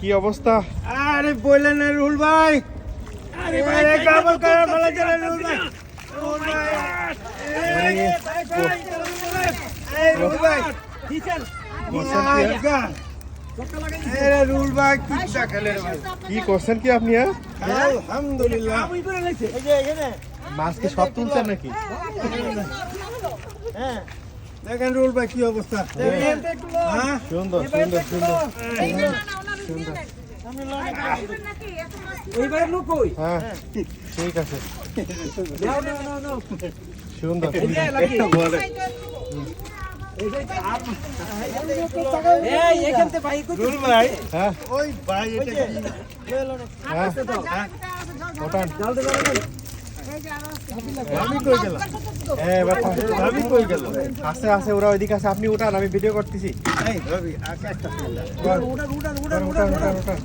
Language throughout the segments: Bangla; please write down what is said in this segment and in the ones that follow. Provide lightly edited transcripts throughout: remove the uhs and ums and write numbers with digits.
কি অবস্থা? আরে বললেন না রুল ভাই, আরে ভাই কাবল করে ফেলা চলে রুল ভাই, রুল ভাই এই রুল ভাই কিচেন রুল ভাই কিচ্ছা খেলে ভাই। কি করছেন কি আপনি? আলহামদুলিল্লাহ এই যে এখানে মাছ কি সব তুলছেন নাকি? হ্যাঁ দেখেন রুল ভাই কি অবস্থা। হ্যাঁ সুন্দর সুন্দর সুন্দর। এইবার লোক কই? হ্যাঁ ঠিক আছে, সুন্দর রুল ভাই হ্যাঁ ওই ভাই এটা কি হ্যাঁ ওঠান। ভাবি কই গেল? হ্যাঁ বাবা ভাবি কই গেল? আছে আছে, ওরা ওইদিকে আছে, আপনি উঠান, আমি ভিডিও করতেছি। এই ভাবি আকাশটা উঠান উঠান উঠান উঠান।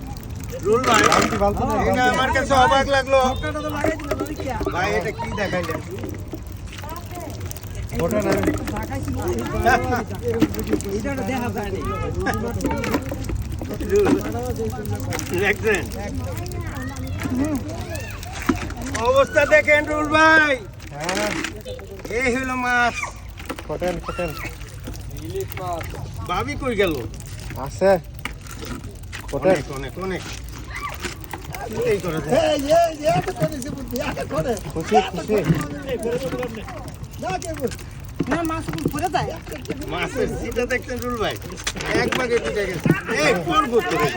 রুল ভাই বালতি বালতি নেই, এটা বালতি আমার নেই। কাছে অবাক লাগলো ভাই, এটা কি দেখাইলেন? ওঠান, আমি দেখছেন অবস্থা দেখেন রুল ভাই, হ্যাঁ এই হলো মাছ। কটেন কটেন ভাবি কই গেল? আছে কটেন। অনেক অনেক অনেক এই করে দে। খুশি খুশি। মাছের সিটা দেখছেন রুল ভাই, এক ভাগে পিঠে গেছে। এই কোন করতে রে?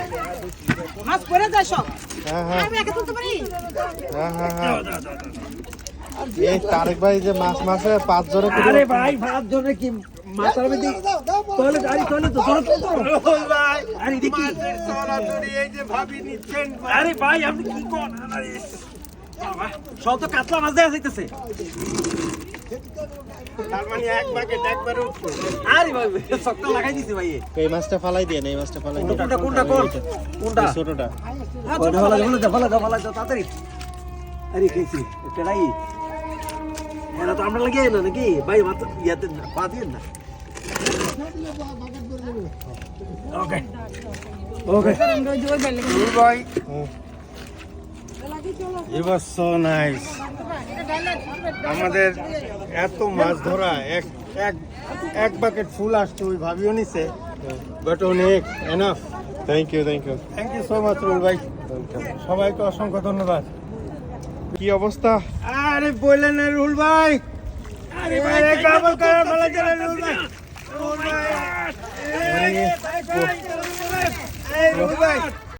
মাছ পড়ে যায় সব। হ্যাঁ হ্যাঁ আমি একা তুলতে পারি? হ্যাঁ হ্যাঁ হ্যাঁ। এই তারেক ভাই যে মাছ মাছে 5 জনে করে। আরে ভাই 5 জনের কি মাথার মধ্যে তাহলে গাড়ি চলে তো ধরো তো। রুল ভাই আরে দেখি মাছের চলাচলি এই যে ভাবি নিচ্ছেন ভাই। আরে ভাই আপনি কি কোন আরে বাবা সব তো কাতলা মাছ দেয়া যাইতেছে। তার মানে এক ভাগে একবারে উঠছে। আরে ভাই সবটা লাগাই দিছি ভাই। এই মাছটা ফালাই দেন, এই মাছটা ফালাই দেন। কোনটা কোনটা কোন কোনটা এই ছোটটা। ওটা ভালো দাও তাড়াতাড়ি। আরে কেছি এটা নাই এরা তো আমরা লাগিয়ে না নাকি ভাই মাত্র ইয়াতে পা দিয়ে না। ওকে ওকে রুল ভাই হুম। it was so nice. আমাদের এত মাছ ধরা এক এক এক বাকেট ফুল আসছে, ওই ভাবিও নিছে, বাট অনেক enough. Thank you thank you. Thank you so much রুল ভাই, সবাইকে অসংখ্য ধন্যবাদ। কি অবস্থা? আরে বললেন না রুল ভাই, আরে ভাই কাবল করে ফেলা চলে রুল ভাই, রুল ভাই এই রুল ভাই